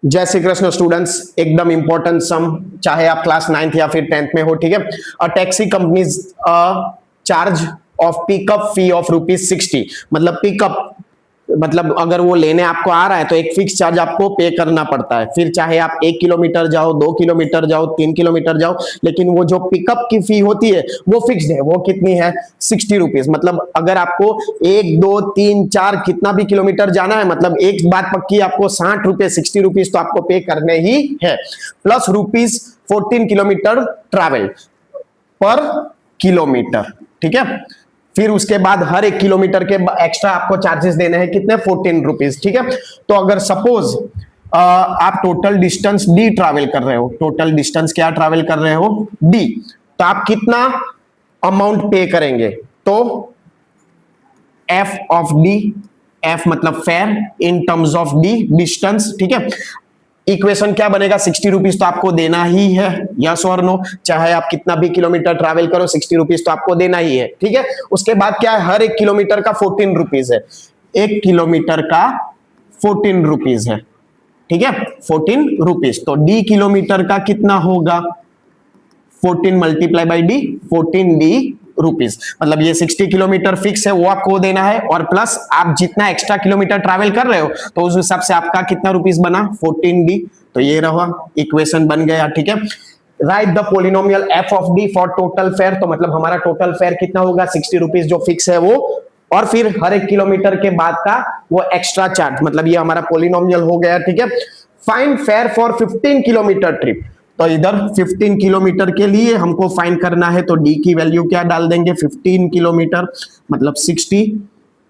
जय श्री कृष्ण स्टूडेंट्स, एकदम इंपॉर्टेंट सम, चाहे आप क्लास 9th या फिर 10th में हो, ठीक है। A taxi companies charge of pickup fee of ₹60, मतलब पिकअप, मतलब अगर वो लेने आपको आ रहा है तो एक फिक्स चार्ज आपको पे करना पड़ता है। फिर चाहे आप 1 किलोमीटर जाओ, 2 किलोमीटर जाओ, 3 किलोमीटर जाओ, लेकिन वो जो पिकअप की फी होती है वो फिक्स्ड है। वो कितनी है? ₹60। मतलब अगर आपको 1, 2, 3, 4 कितना भी किलोमीटर जाना है, मतलब एक बात पक्की, आपको ₹60, ₹60 तो आपको पे करने ही है, प्लस ₹14 किलोमीटर ट्रैवल पर किलोमीटर, ठीक है। फिर उसके बाद हर 1 किलोमीटर के एक्स्ट्रा आपको चार्जेस देने हैं, कितने? ₹14, ठीक है। तो अगर सपोज आप टोटल डिस्टेंस डी ट्रैवल कर रहे हो, टोटल डिस्टेंस क्या ट्रैवल कर रहे हो? डी, तो आप कितना अमाउंट पे करेंगे? तो एफ ऑफ डी, एफ मतलब fair in terms of D distance, ठीक है। इक्वेशन क्या बनेगा? ₹60 तो आपको देना ही है, यस और नो। चाहे आप कितना भी किलोमीटर ट्रैवल करो, ₹60 तो आपको देना ही है, ठीक है। उसके बाद क्या है? हर 1 किलोमीटर का ₹14 है, 1 किलोमीटर का ₹14 है, ठीक है, ₹14। तो डी किलोमीटर का कितना होगा? 14 मल्टीप्लाई बाई डी, 14 रुपीज, मतलब ये 60 किलोमीटर फिक्स है, वो आपको देना है, और प्लस आप जितना एक्स्ट्रा किलोमीटर ट्रैवल कर रहे हो तो उस हिसाब से आपका कितना रुपीस बना? 14D। तो ये रहा, इक्वेशन बन गया, ठीक है। Right the polynomial F of D for total fair, तो मतलब हमारा टोटल फेयर कितना होगा? ₹60 जो फिक्स है वो, और फिर हर 1 किलोमीटर के बाद का वो एक्स्ट्रा चार्ज, मतलब ये हमारा पोलिनोमियल हो गया, ठीक है। Find fair for 15 kilometre trip, तो इधर 15 किलोमीटर के लिए हमको फाइंड करना है, तो डी की वैल्यू क्या डाल देंगे? 15 किलोमीटर मतलब 60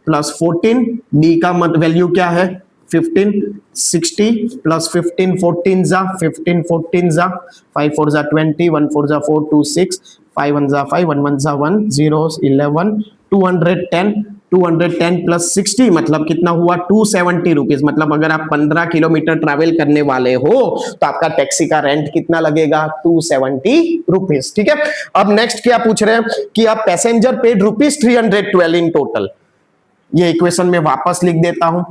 प्लस 14, डी का वैल्यू क्या है? 15, 60 प्लस 15, 14 जा 15, 14 जा 5 4 जा 20, 1 4 जा 4, 2 6, 5 1 जा 5, 1 1 जा 1, 0 11, 210, 210 प्लस 60 मतलब कितना हुआ? ₹270। मतलब अगर आप 15 किलोमीटर ट्रैवल करने वाले हो तो आपका टैक्सी का रेंट कितना लगेगा? ₹270, ठीक है। अब नेक्स्ट क्या पूछ रहे हैं कि आप पैसेंजर पेड ₹312 इन टोटल। ये इक्वेशन में वापस लिख देता हूं।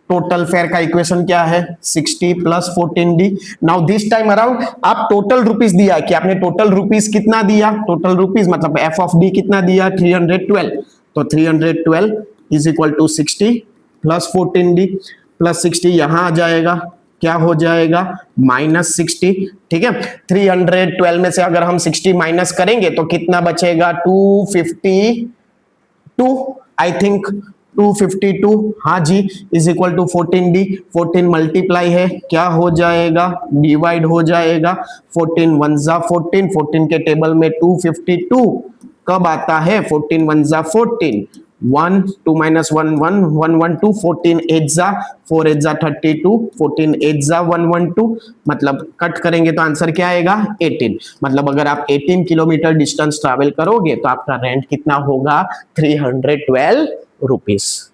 टोटल फेयर का इक्वेशन क्या है? 60 plus 14D। Now this time around आप टोटल रुपीस दिया कि आपने टोटल रुपीस कितना दिया? टोटल रुपीस मतलब एफ ऑफ डी कितना दिया? 312। तो 312 इज equal to 60 plus 14D plus 60 यहां आ जाएगा, क्या हो जाएगा? -60, ठीक है। 312 में से अगर हम 60 माइनस करेंगे तो कितना बचेगा? 252, आई थिंक 252, हाँ जी, is equal to 14D। 14 multiply है, क्या हो जाएगा? डिवाइड हो जाएगा। 14 1 जा 14, 14 के टेबल में 252 कब आता है? 14 1 जा 14, 1 2 minus 1 1 1 1 2, 14 8 जा 4 8 जा 32, 14 8 जा 112, मतलब कट करेंगे तो आंसर क्या आएगा? 18। मतलब अगर आप 18 किलोमीटर डिस्टेंस ट्रैवल करोगे तो आपका रेंट कितना होगा? ₹312।